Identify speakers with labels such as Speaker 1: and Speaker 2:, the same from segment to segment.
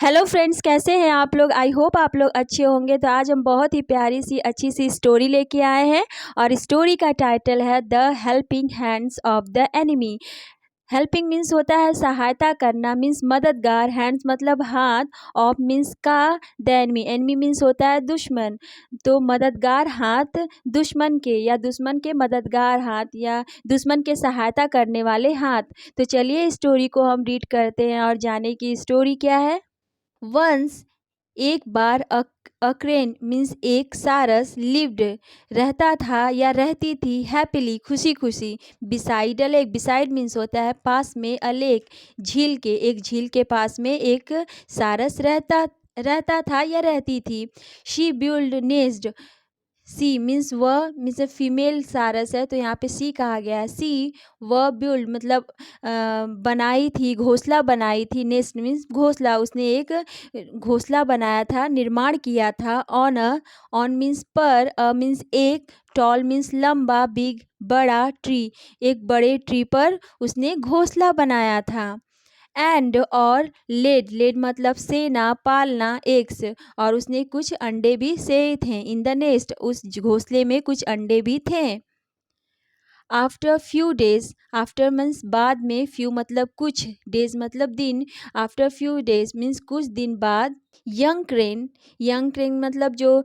Speaker 1: Hello friends, कैसे हैं आप लोग। आई होप आप लोग अच्छे होंगे। तो आज हम बहुत ही प्यारी सी अच्छी सी स्टोरी लेके आए हैं और स्टोरी का टाइटल है the helping hands of the enemy. Helping means होता है सहायता करना, मीन्स मददगार, हैंड्स मतलब हाथ, ऑफ मीन्स का, द एनिमी, एनिमी मीन्स होता है दुश्मन। तो मददगार हाथ दुश्मन के, या दुश्मन के मददगार हाथ, या दुश्मन के सहायता करने वाले हाथ। तो चलिए स्टोरी को हम रीड करते हैं और जाने की स्टोरी क्या है। वंस एक बार अक्रेन मीन्स एक सारस लिव्ड रहता था या रहती थी, हैप्पीली खुशी खुशी, beside a lake, beside means होता है पास में, अ लेक झील के, एक झील के पास में एक सारस रहता रहता था या रहती थी। She build nest, she means वह, मीन्स फीमेल सारस है तो यहाँ पे सी कहा गया है। सी वह बिल्ड मतलब बनाई थी, घोंसला बनाई थी, नेस्ट मीन्स घोंसला, उसने एक घोंसला बनाया था, निर्माण किया था। ऑन मीन्स पर, अ मीन्स एक, टॉल मीन्स लंबा, बिग बड़ा, ट्री एक बड़े ट्री पर उसने घोंसला बनाया था। एंड और लेड मतलब सेना, पालना, एग्स, और उसने कुछ अंडे भी सेए थे। इन द नेस्ट, उस घोंसले में कुछ अंडे भी थे। After few days, after means बाद में, फ्यू मतलब कुछ, डेज मतलब दिन, आफ्टर फ्यू डेज मीन्स कुछ दिन बाद, यंग क्रेन मतलब जो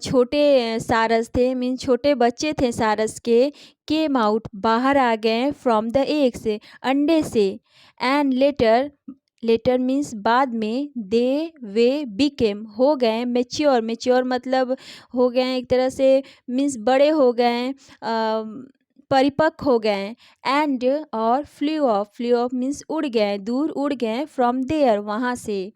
Speaker 1: छोटे सारस थे, मीन्स छोटे बच्चे थे सारस के, केम आउट बाहर आ गए, फ्रॉम द एग से, अंडे से। एंड लेटर मीन्स बाद में, दे वे बिकेम हो गए, मेच्योर मतलब हो गए एक तरह से, मीन्स बड़े हो गए, परिपक्व हो गए। एंड और फ्लू ऑफ मीन्स उड़ गए, दूर उड़ गए, फ्रॉम देयर वहाँ से।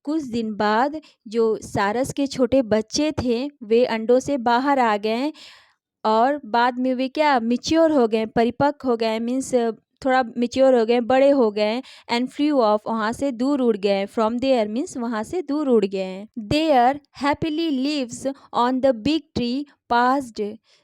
Speaker 1: कुछ दिन बाद जो सारस के छोटे बच्चे थे वे अंडों से बाहर आ गए और बाद में वे क्या, मिच्योर हो गए, परिपक्व हो गए, मीन्स थोड़ा मिच्योर हो गए, बड़े हो गए। एंड फ्लू ऑफ वहाँ से दूर उड़ गए, फ्रॉम देयर मीन्स वहाँ से दूर उड़ गए। Their happily lives on the big tree passed,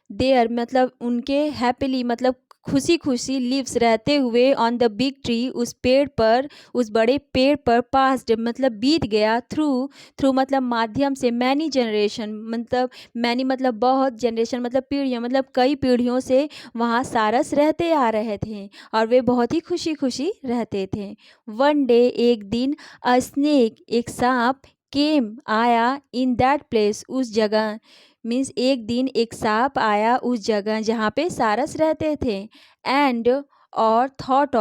Speaker 1: their मतलब उनके, हैप्पीली मतलब खुशी खुशी, लिव्स रहते हुए, ऑन द बिग ट्री उस पेड़ पर, उस बड़े पेड़ पर, पास्ड मतलब बीत गया, थ्रू मतलब माध्यम से, मैनी जनरेशन मतलब, मैनी मतलब बहुत, जनरेशन मतलब पीढ़ियाँ, मतलब कई पीढ़ियों से वहाँ सारस रहते आ रहे थे और वे बहुत ही खुशी खुशी रहते थे। वन डे एक दिन, अ स्नेक एक सांप, केम आया, इन दैट प्लेस उस जगह, मीन्स एक दिन एक सांप आया उस जगह जहाँ पे सारस रहते थे। एंड और थॉट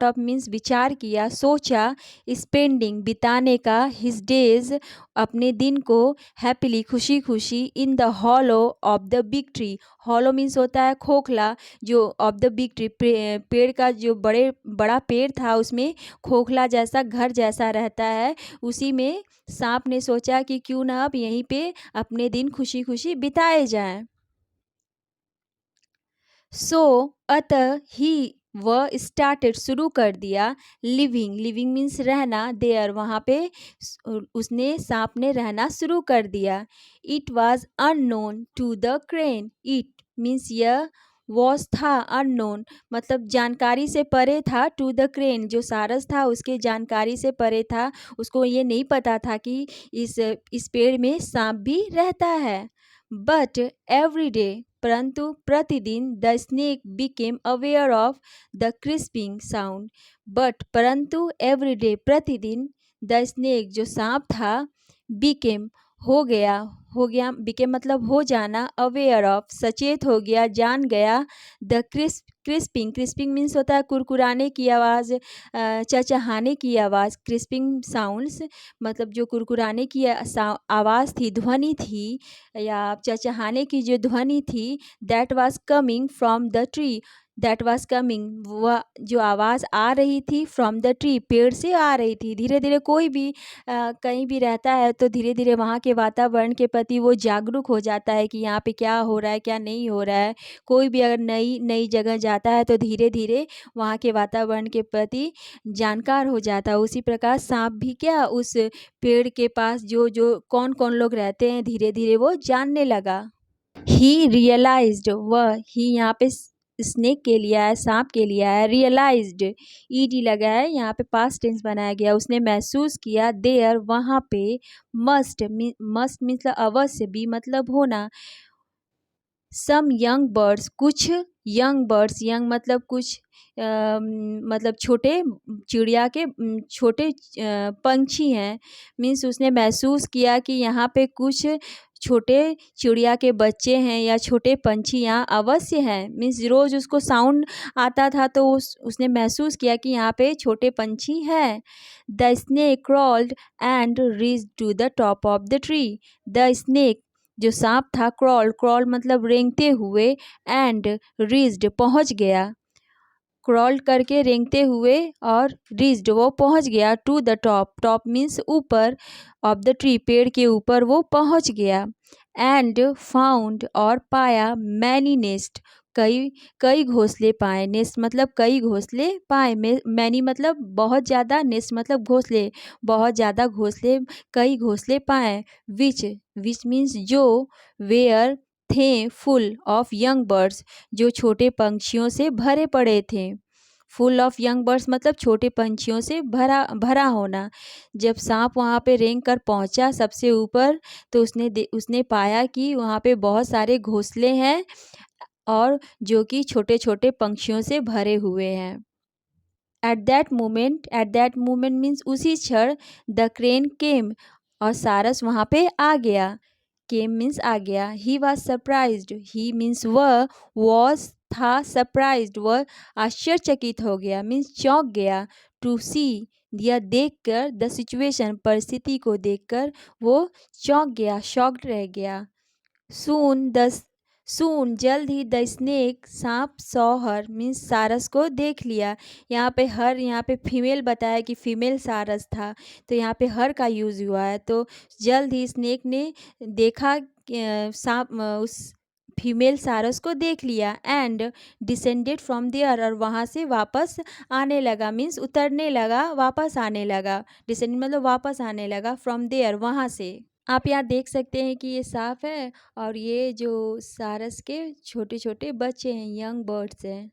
Speaker 1: ऑफ मीन्स विचार किया, सोचा, स्पेंडिंग बिताने का, हिज डेज अपने दिन को, हैप्पीली खुशी खुशी, in the hollow of the big tree, hollow means होता है खोखला, जो ऑफ द बिग ट्री पेड़ का जो बड़ा पेड़ था उसमें खोखला जैसा घर जैसा रहता है, उसी में सांप ने सोचा कि क्यों ना अब यहीं पे अपने दिन खुशी खुशी बिताए जाएं। सो अतः ही वह स्टार्टेड शुरू कर दिया, लिविंग मीन्स रहना, देयर वहाँ पे उसने, सांप ने रहना शुरू कर दिया। It was unknown to the crane, it means यह, वॉज था, अननोन मतलब जानकारी से परे था, टू द क्रेन जो सारस था उसके जानकारी से परे था, उसको ये नहीं पता था कि इस पेड़ में सांप भी रहता है। बट एवरी डे परंतु प्रतिदिन, the snake became aware of the crisping sound, but परंतु एवरी डे प्रतिदिन, द स्नेक जो सांप था, बिकेम हो गया बिकेम मतलब हो जाना, अवेयर ऑफ सचेत हो गया, जान गया, द क्रिस्पिंग मीन्स होता है कुरकुराने की आवाज़, चहचहाने की आवाज़, क्रिस्पिंग साउंड्स मतलब जो कुरकुराने की आवाज़ थी, ध्वनि थी, या चहचहाने की जो ध्वनि थी, that was coming from the tree, that was coming वह जो आवाज़ आ रही थी, फ्रॉम द ट्री पेड़ से आ रही थी। धीरे धीरे कोई भी कहीं भी रहता है तो धीरे धीरे वहाँ के वातावरण के प्रति वो जागरूक हो जाता है कि यहाँ पे क्या हो रहा है, क्या नहीं हो रहा है। कोई भी अगर नई नई जगह जाता है तो धीरे धीरे वहाँ के वातावरण के प्रति जानकार हो जाता है। उसी प्रकार सांप भी क्या, उस पेड़ के पास जो जो कौन कौन लोग रहते हैं, धीरे धीरे वो जानने लगा। ही रियलाइज्ड, वह ही यहाँ पे स्नेक के लिए आया, सांप के लिए आया। रियलाइज्ड, ईडी लगा है, यहाँ पे पास्ट टेंस बनाया गया। उसने महसूस किया, देयर वहाँ पे। मस्ट मतलब अवश्य, बी मतलब होना। सम यंग बर्ड्स, कुछ यंग बर्ड्स, यंग मतलब कुछ मतलब छोटे चिड़िया के छोटे पंछी हैं। मीन्स उसने महसूस किया कि यहाँ पे कुछ छोटे चिड़िया के बच्चे हैं या छोटे पंछी यहाँ अवश्य हैं। मीन्स रोज़ उसको साउंड आता था तो उसने महसूस किया कि यहाँ पे छोटे पंछी हैं। The snake crawled and reached to the top of the tree. The snake जो सांप था, क्रॉल मतलब रेंगते हुए, एंड रीच्ड पहुंच गया, क्रॉल करके रेंगते हुए, और रीच्ड वो पहुंच गया, टू द टॉप मीन्स ऊपर, ऑफ द ट्री पेड़ के ऊपर वो पहुंच गया। एंड फाउंड और पाया, मैनी नेस्ट कई घोंसले पाए। नेस्ट मतलब कई घोंसले पाए। मैनी मतलब बहुत ज़्यादा, नेस्ट मतलब घोंसले, बहुत ज़्यादा घोंसले, कई घोंसले पाए। विच मीन्स जो, वेयर थे फुल ऑफ यंग बर्ड्स जो छोटे पंछियों से भरे पड़े थे। फुल ऑफ यंग बर्ड्स मतलब छोटे पंछियों से भरा भरा होना। जब सांप वहाँ पे रेंग कर पहुँचा सबसे ऊपर, तो उसने पाया कि वहाँ पे बहुत सारे घोंसले हैं और जो कि छोटे छोटे पंछियों से भरे हुए हैं। एट दैट मोमेंट मीन्स उसी क्षण, द क्रेन केम, और सारस वहाँ पे आ गया। केम मीन्स आ गया। He was surprised, he means वह, वॉज था, सरप्राइज्ड वह आश्चर्यचकित हो गया, मीन्स चौंक गया। टू सी, यह देखकर, द सिचुएशन परिस्थिति को देखकर वो चौंक गया, शॉक्ड रह गया। सून जल्द ही, द स्नेक सांप, सॉ हर मीन्स सारस को देख लिया। यहाँ पे फीमेल बताया कि फीमेल सारस था, तो यहाँ पे हर का यूज़ हुआ है। तो जल्द ही स्नेक ने देखा, सांप उस फीमेल सारस को देख लिया। एंड डिसेंडेड फ्रॉम देयर, और वहाँ से वापस आने लगा, मीन्स उतरने लगा, वापस आने लगा। डिसेंडेड मतलब वापस आने लगा, फ्रॉम देयर वहाँ से। आप यहाँ देख सकते हैं कि ये सांप है और ये जो सारस के छोटे छोटे बच्चे हैं, यंग बर्ड्स हैं,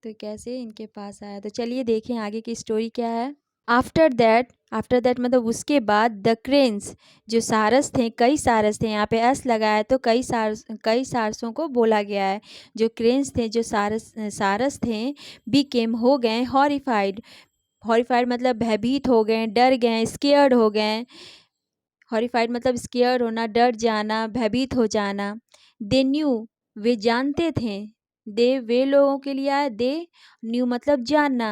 Speaker 1: तो कैसे इनके पास आया। तो चलिए देखें आगे की स्टोरी क्या है। आफ्टर दैट मतलब उसके बाद, द क्रेन्स जो सारस थे, कई सारस थे, यहाँ पे एस लगाया तो कई सारसों को बोला गया है। जो क्रेन्स थे, जो सारस थे, बीकेम हो गए हॉरिफाइड मतलब भयभीत हो गए, डर गए, स्केयर्ड हो गए। हॉरिफाइड मतलब स्केयर होना, डर जाना, भयभीत हो जाना। दे न्यू वे जानते थे, दे वे लोगों के लिए आया, दे न्यू मतलब जानना,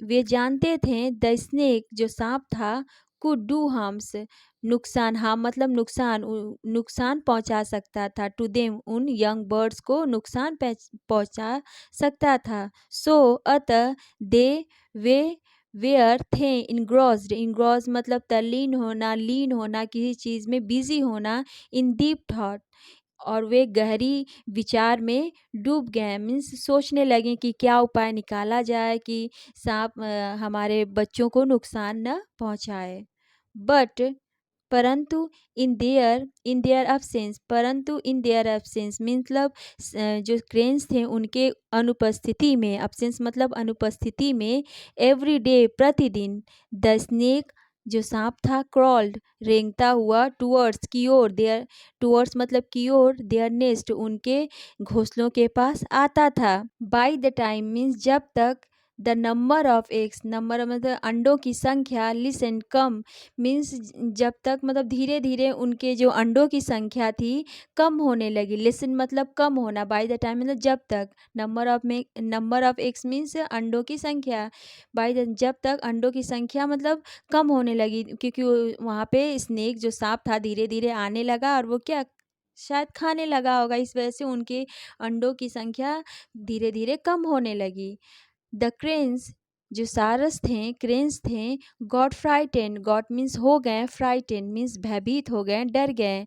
Speaker 1: वे जानते थे, द स्नेक जो सांप था, कुड डू हार्म्स नुकसान, हार्म मतलब नुकसान पहुंचा सकता था, टू देम उन यंग बर्ड्स को नुकसान पहुंचा सकता था। सो अतः दे वे वेयर थे इनग्रॉस मतलब तल्लीन होना, लीन होना, किसी चीज़ में बिजी होना। इन डीप थॉट, और वे गहरी विचार में डूब गए, मीन्स सोचने लगे कि क्या उपाय निकाला जाए कि सांप हमारे बच्चों को नुकसान न पहुंचाए। बट परंतु इन देयर एब्सेंस मतलब जो क्रेन्स थे उनके अनुपस्थिति में, एब्सेंस मतलब अनुपस्थिति में, एवरी डे प्रतिदिन, द स्नेक जो सांप था, क्रॉल्ड रेंगता हुआ, टूवर्ड्स की ओर, टूवर्ड्स मतलब की ओर, देयर नेस्ट उनके घोंसलों के पास आता था। बाय द टाइम मीन्स जब तक, the number of eggs number मतलब अंडों की संख्या, लिसन कम मीन्स जब तक मतलब धीरे धीरे उनके जो अंडों की संख्या थी कम होने लगी। लिसन मतलब कम होना, बाय द टाइम मतलब जब तक, नंबर ऑफ एग्स मीन्स अंडों की संख्या, जब तक अंडों की संख्या मतलब कम होने लगी, क्योंकि वहाँ पे स्नेक जो सांप था धीरे धीरे आने लगा और वो क्या शायद खाने लगा होगा, इस वजह से उनके अंडों की संख्या धीरे धीरे कम होने लगी। द क्रेन्स जो सारस थे, क्रेन्स थे, गॉट फ्राइटेन, गॉट मीन्स हो गए, फ्राइटेन मीन्स भयभीत हो गए, डर गए।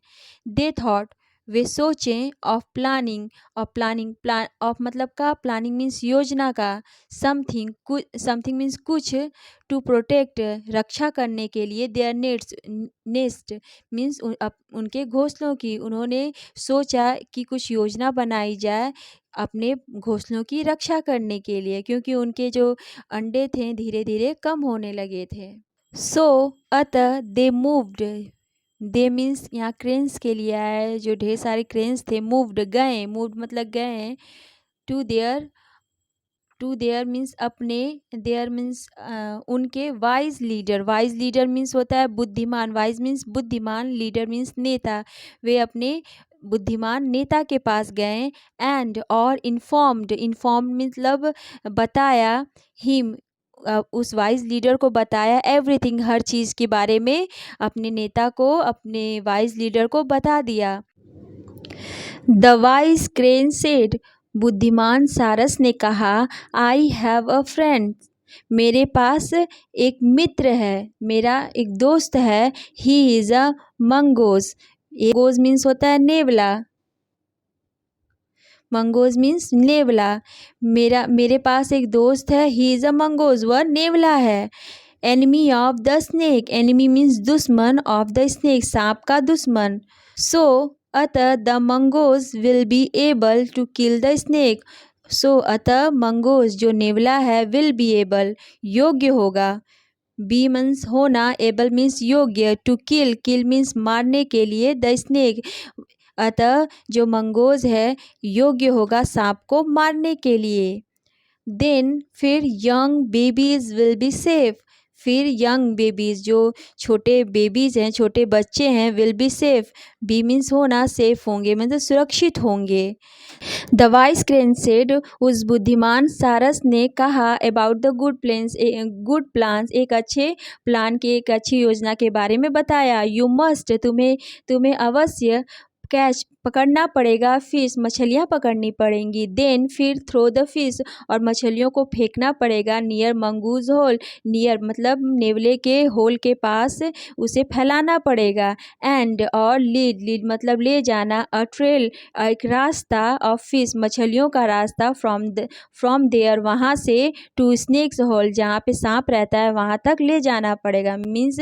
Speaker 1: दे थॉट वे सोचें ऑफ प्लानिंग, प्लान ऑफ मतलब का, प्लानिंग मीन्स योजना का, समथिंग मीन्स कुछ, टू प्रोटेक्ट रक्षा करने के लिए, देयर नेस्ट मीन्स उनके घोंसलों की। उन्होंने सोचा कि कुछ योजना बनाई जाए अपने घोंसलों की रक्षा करने के लिए, क्योंकि उनके जो अंडे थे धीरे धीरे कम होने लगे थे। सो अतः दे मूव्ड, दे मीन्स यहाँ क्रेन्स के लिए आया है, जो ढेर सारे क्रेन्स थे। मूव्ड गए, मूव्ड मतलब गए, टू देयर मीन्स अपने, देयर मीन्स उनके wise leader, wise leader means होता है बुद्धिमान, वाइज मीन्स बुद्धिमान, लीडर मीन्स नेता। वे अपने बुद्धिमान नेता के पास गए, एंड और इन्फॉर्म्ड, मतलब बताया, हिम उस वाइज लीडर को बताया, एवरीथिंग हर चीज़ के बारे में अपने नेता को, अपने वाइज लीडर को बता दिया। द वाइज क्रेन सेड, बुद्धिमान सारस ने कहा, आई हैव अ फ्रेंड, मेरे पास एक मित्र है, मेरा एक दोस्त है। ही इज़ अ मंगोज, मंगोज मीन्स होता है नेवला, मंगोज मीन्स नेवला। मेरे पास एक दोस्त है, ही इज़ अ मंगोज, वह नेवला है। Enemy of the snake, enemy means दुश्मन, ऑफ द स्नेक सांप का दुश्मन। सो अतः the mongoose will be able to kill the snake, so अतः मंगोज जो नेवला है, विल बी एबल योग्य होगा, बी मीन्स होना, एबल मीन्स योग्य, टू किल, किल मीन्स मारने के लिए, द स्नेक, अतः जो मंगोज है योग्य होगा सांप को मारने के लिए। देन फिर young babies will be safe, फिर यंग बेबीज जो छोटे बेबीज हैं, छोटे बच्चे हैं, will be safe, be means होना, सेफ होंगे मतलब सुरक्षित होंगे। द वाइस क्रेन सेड, उस बुद्धिमान सारस ने कहा, अबाउट द गुड प्लान्स, एक अच्छे प्लान की, एक अच्छी योजना के बारे में बताया। यू मस्ट, तुम्हें अवश्य, कैच पकड़ना पड़ेगा, फिश मछलियाँ पकड़नी पड़ेंगी। देन फिर थ्रो द फिश, और मछलियों को फेंकना पड़ेगा, नियर मंगूज होल, नियर मतलब नेवले के होल के पास उसे फैलाना पड़ेगा। एंड और लीड मतलब ले जाना, अ ट्रेल एक रास्ता, ऑफ फिश मछलियों का रास्ता, फ्रॉम देयर वहाँ से, टू स्नेक्स होल जहाँ पे सांप रहता है वहाँ तक ले जाना पड़ेगा। मीन्स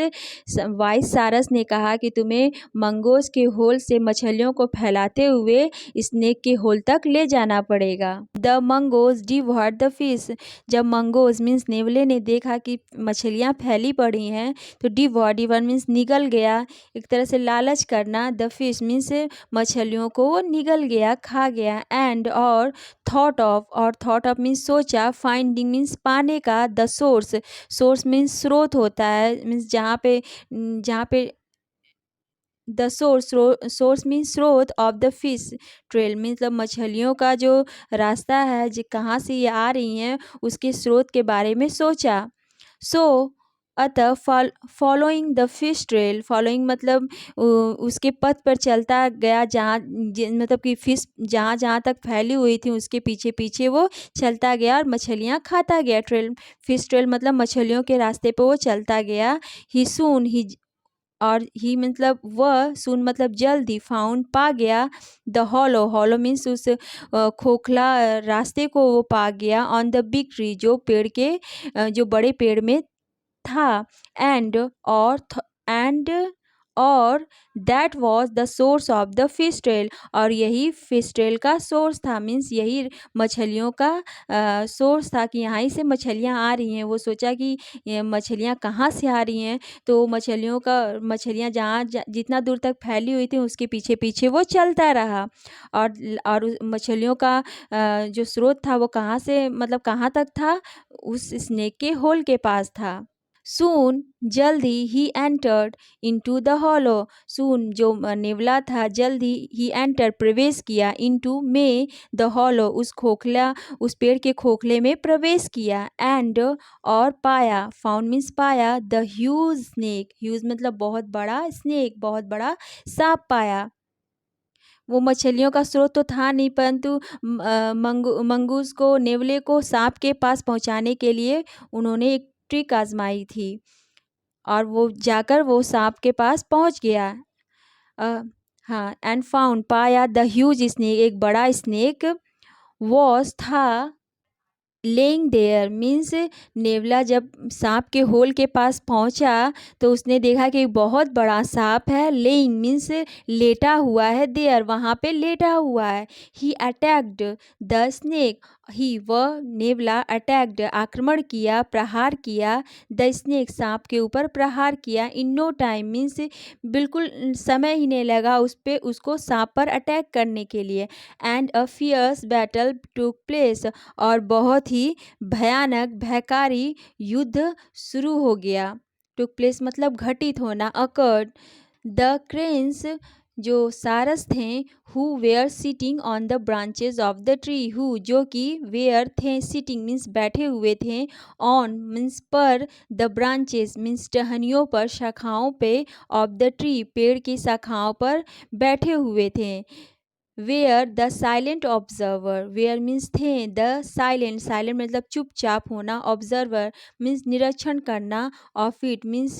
Speaker 1: वाइस सारस ने कहा कि तुम्हें मंगोज के होल से मछलियों को फैलाते हुए स्नेक के होल तक ले जाना पड़ेगा। द मंगोज डिवॉर्ड द फिश, जब मंगोज मीन्स नेवले ने देखा कि मछलियाँ फैली पड़ी हैं, तो डिवॉर्ड मीन्स निगल गया, एक तरह से लालच करना, द फिश मीन्स मछलियों को वो निगल गया, खा गया। एंड और थॉट ऑफ मीन्स सोचा, फाइंडिंग मीन्स पाने का, द सोर्स मीन्स स्रोत होता है, मीन्स जहाँ पे द सोर्स मीन्स स्रोत, ऑफ द फिश ट्रेल मतलब मछलियों का जो रास्ता है, जो कहाँ से ये आ रही हैं, उसके स्रोत के बारे में सोचा। सो अतः following the fish trail, following मतलब उसके पथ पर चलता गया, जहाँ मतलब कि फिश जहाँ जहाँ तक फैली हुई थी उसके पीछे पीछे वो चलता गया और मछलियाँ खाता गया। फिश ट्रेल मतलब मछलियों के रास्ते पर वो चलता गया। ही और ही मतलब वह, सुन मतलब जल्दी, फाउंड पा गया, द हॉलो मीन्स उस खोखला रास्ते को वो पा गया, ऑन द बिग ट्री जो पेड़ के जो बड़े पेड़ में था। एंड और that was the source of the fish trail, और यही फिश ट्रेल का सोर्स था, मीन्स यही मछलियों का सोर्स था कि यहाँ ही से मछलियाँ आ रही हैं। वो सोचा कि ये मछलियाँ कहाँ से आ रही हैं, तो मछलियाँ जहाँ जितना दूर तक फैली हुई थी उसके पीछे पीछे वो चलता रहा, और मछलियों का जो स्रोत था वो कहाँ से मतलब कहाँ तक था, उस स्नेक के होल के पास था। सून जल्दी, he entered into the hollow, soon जो नेवला था, जल्दी ही एंटर प्रवेश किया, इनटू में द हॉलो उस पेड़ के खोखले में प्रवेश किया। एंड और पाया, फाउंड मीन्स पाया, द ह्यूज स्नेक, ह्यूज मतलब बहुत बड़ा, स्नेक बहुत बड़ा सांप पाया। वो मछलियों का स्रोत तो था नहीं, परंतु मंगूस को, नेवले को सांप के पास पहुंचाने के लिए उन्होंने एक ट्रिक आजमाई थी, और वो जाकर वो सांप के पास पहुंच गया। हाँ, एंड फाउंड पाया द ह्यूज स्नेक, एक बड़ा स्नेक वॉज था लेइंग देयर मीन्स नेवला जब सांप के होल के पास पहुंचा तो उसने देखा कि बहुत बड़ा सांप है। लेइंग मीन्स लेटा हुआ है, देयर वहाँ पे लेटा हुआ है। ही अटैक्ड द स्नेक, ही वह नेवला अटैक्ड आक्रमण किया, प्रहार किया, द स्नेक सांप के ऊपर प्रहार किया। इन नो टाइम मीन्स बिल्कुल समय ही नहीं लगा उस पे उसको सांप पर अटैक करने के लिए। And a fierce battle took place, और बहुत ही भयानक भयकारी युद्ध शुरू हो गया। टुक प्लेस मतलब घटित होना, अकर्ड। द क्रेन्स जो सारस थे, who were sitting on the branches of the tree, who जो कि वेयर थे, सिटिंग मीन्स बैठे हुए थे, ऑन मीन्स पर, द ब्रांचेज मीन्स टहनियों पर, शाखाओं पे, ऑफ द ट्री पेड़ की शाखाओं पर बैठे हुए थे। Were the silent observer, were means थे, द साइलेंट, साइलेंट मतलब चुपचाप होना, ऑब्जर्वर मीन्स निरीक्षण करना, ऑफ इट मीन्स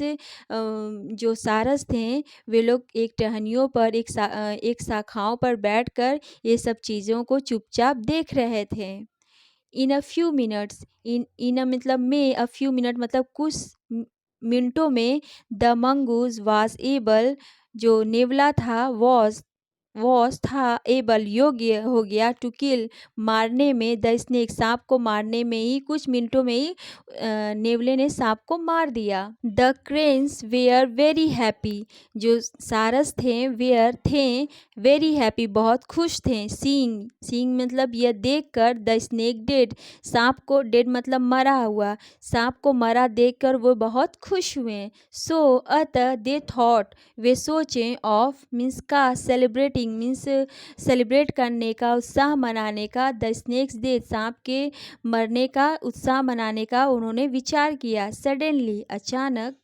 Speaker 1: जो सारस थे वे लोग एक टहनियों पर एक शाखाओं पर बैठकर ये सब चीज़ों को चुपचाप देख रहे थे। इन अ फ्यू मिनट्स, इन अ मतलब में, अ फ्यू मिनट मतलब कुछ मिनटों में, द मंगूज वाज एबल जो नेवला था, वॉस था एबल योग्य हो गया, टू किल मारने में, द स्नेक सांप को मारने में ही कुछ मिनटों में ही नेवले ने सांप को मार दिया। The cranes were very happy, जो सारस थे वेयर थे वेरी हैप्पी बहुत खुश थे, सीइंग, सीइंग मतलब यह देखकर, द स्नेक डेड सांप को, डेड मतलब मरा हुआ, सांप को मरा देखकर वो बहुत खुश हुए। सो अतः दे थॉट वे सोचें, ऑफ मीन्स का, सेलिब्रेटिंग मीन्स सेलिब्रेट करने का, उत्साह मनाने का, द स्नेक्स डेथ सांप के मरने का उत्साह मनाने का उन्होंने विचार किया। सडनली अचानक,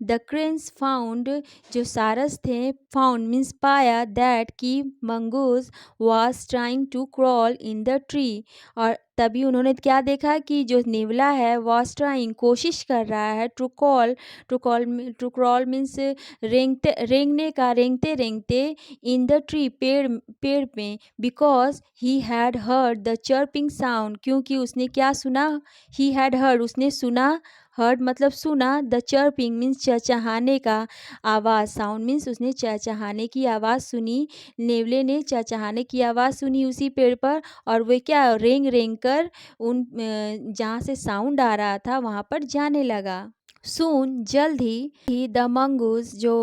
Speaker 1: द क्रेन्स फाउंड जो सारस थे, फाउंड मीन्स पाया, दैट की mongoose was trying to crawl in the tree, और तभी उन्होंने क्या देखा कि जो नेवला है वाज ट्राइंग कोशिश कर रहा है, टू क्रॉल मीन्स रेंगने का, रेंगते रेंगते, इन द ट्री पेड़ में, because he had heard the chirping sound क्योंकि उसने क्या सुना, ही हैड हर्ड उसने सुना, हर्ड मतलब सुना, द चर्पिंग मीन्स चहचहाने का आवाज़, साउंड मीन्स उसने चहचहाने की आवाज़ सुनी। नेवले ने चहचहाने की आवाज़ सुनी उसी पेड़ पर, और वे क्या रेंग रेंग कर उन जहाँ से साउंड आ रहा था वहाँ पर जाने लगा। सून जल्द ही द मंगूज जो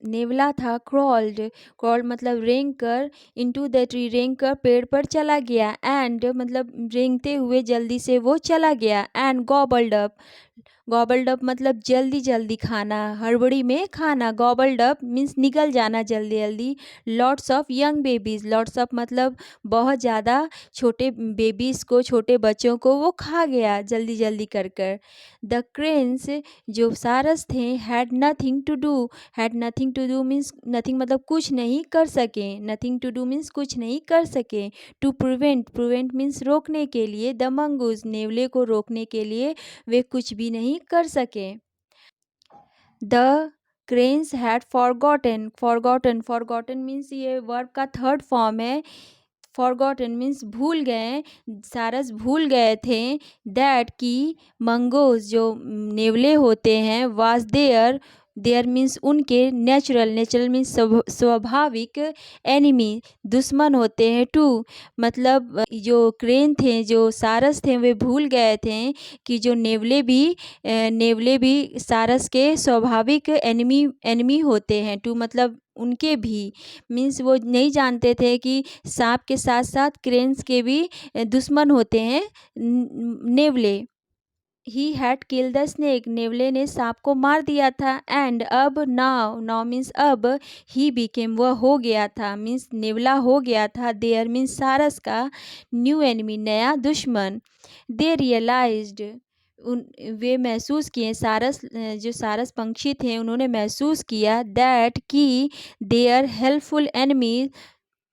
Speaker 1: नेवला था, क्रॉल्ड मतलब रेंग कर, इनटू द ट्री रेंग कर पेड़ पर चला गया, एंड मतलब रेंगते हुए जल्दी से वो चला गया, एंड गॉबल्ड अप मतलब जल्दी जल्दी खाना, हड़बड़ी में खाना, गॉबल्ड अप मीन्स निगल जाना जल्दी जल्दी। Lots of young babies, lots of मतलब बहुत ज़्यादा छोटे बेबीज़ को, छोटे बच्चों को वो खा गया जल्दी जल्दी कर कर। द क्रेन्स जो सारस थे, had nothing to do means nothing मतलब कुछ नहीं कर सके, नथिंग टू डू मीन्स कुछ नहीं कर सके, टू प्रिवेंट मीन्स रोकने के लिए, द मंगूज नेवले को रोकने के लिए वे कुछ भी नहीं कर सके। The cranes had forgotten means ये वर्ब का थर्ड फॉर्म है। फॉरगॉटन मीन्स भूल गए, सारस भूल गए थे, दैट की मंगोज जो नेवले होते हैं, वाज देयर मीन्स उनके, नेचुरल मीन्स स्वाभाविक, एनिमी दुश्मन होते हैं, टू मतलब जो क्रेन थे, जो सारस थे, वे भूल गए थे कि जो नेवले भी सारस के स्वाभाविक एनिमी होते हैं, टू मतलब उनके भी, मीन्स वो नहीं जानते थे कि सांप के साथ साथ क्रेन्स के भी दुश्मन होते हैं नेवले। He had kill the snake नेवले ने सांप को मार दिया था, एंड अब नाउ मीन्स अब, ही बिकेम वह हो गया था, मीन्स नेवला हो गया था, देयर मीन्स सारस का, न्यू एनिमी नया दुश्मन। दे रियलाइज्ड वे महसूस किए, जो सारस पंक्षी थे उन्होंने महसूस किया, दैट कि their helpful enemy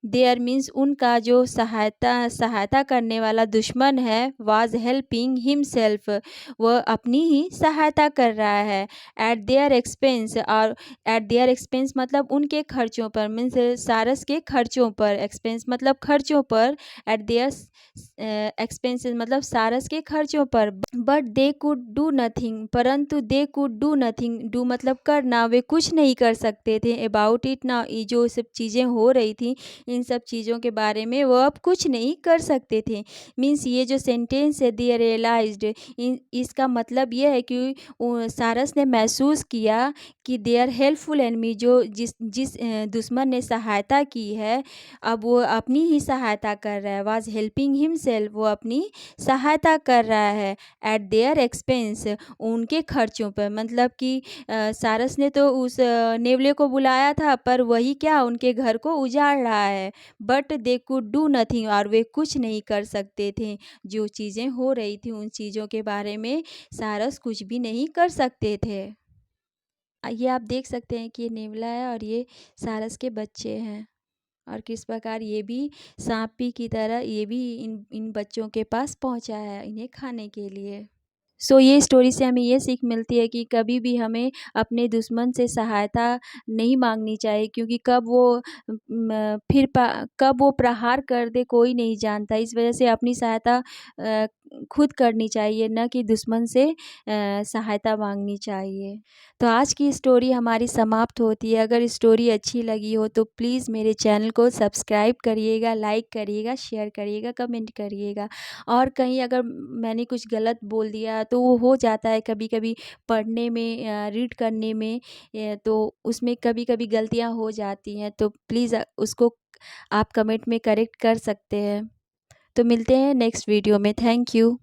Speaker 1: their means उनका जो सहायता करने वाला दुश्मन है वाज हेल्पिंग हिमसेल्फ, वह अपनी ही सहायता कर रहा है। एट देयर एक्सपेंस, और एट देयर एक्सपेंस मतलब उनके खर्चों पर, मीन्स सारस के खर्चों पर, एक्सपेंस मतलब खर्चों पर, एट देयर एक्सपेंसेस मतलब सारस के खर्चों पर। But they could do nothing, परंतु they could do nothing, do मतलब करना, वे कुछ नहीं कर सकते थे। अबाउट इट ना, ये जो सब चीज़ें हो रही थी, इन सब चीज़ों के बारे में वो अब कुछ नहीं कर सकते थे। मीन्स ये जो सेंटेंस है दे रियलाइज्ड, इसका मतलब ये है कि सारस ने महसूस किया कि दे आर हेल्पफुल एनमी, जो जिस जिस दुश्मन ने सहायता की है, अब वो अपनी ही सहायता कर रहा है। वाज हेल्पिंग हिमसेल्फ, वो अपनी सहायता कर रहा है। एट देयर एक्सपेंस, उनके खर्चों पर, मतलब कि सारस ने तो उस नेवले को बुलाया था, पर वही क्या उनके घर को उजाड़ रहा है। But they could do nothing, और वे कुछ नहीं कर सकते थे। जो चीज़ें हो रही थी उन चीज़ों के बारे में सारस कुछ भी नहीं कर सकते थे। ये आप देख सकते हैं कि ये नेवला है और ये सारस के बच्चे हैं, और किस प्रकार ये भी सांपी की तरह ये भी इन इन बच्चों के पास पहुंचा है इन्हें खाने के लिए। सो ये स्टोरी से हमें ये सीख मिलती है कि कभी भी हमें अपने दुश्मन से सहायता नहीं मांगनी चाहिए, क्योंकि कब वो प्रहार कर दे कोई नहीं जानता। इस वजह से अपनी सहायता खुद करनी चाहिए, न कि दुश्मन से सहायता मांगनी चाहिए। तो आज की स्टोरी हमारी समाप्त होती है। अगर स्टोरी अच्छी लगी हो तो प्लीज़ मेरे चैनल को सब्सक्राइब करिएगा, लाइक करिएगा, शेयर करिएगा, कमेंट करिएगा। और कहीं अगर मैंने कुछ गलत बोल दिया तो वो हो जाता है कभी-कभी पढ़ने में, रीड करने में, तो उसमें कभी-कभी गलतियाँ हो जाती हैं, तो प्लीज़ उसको आप कमेंट में करेक्ट कर सकते हैं। तो मिलते हैं नेक्स्ट वीडियो में। Thank you.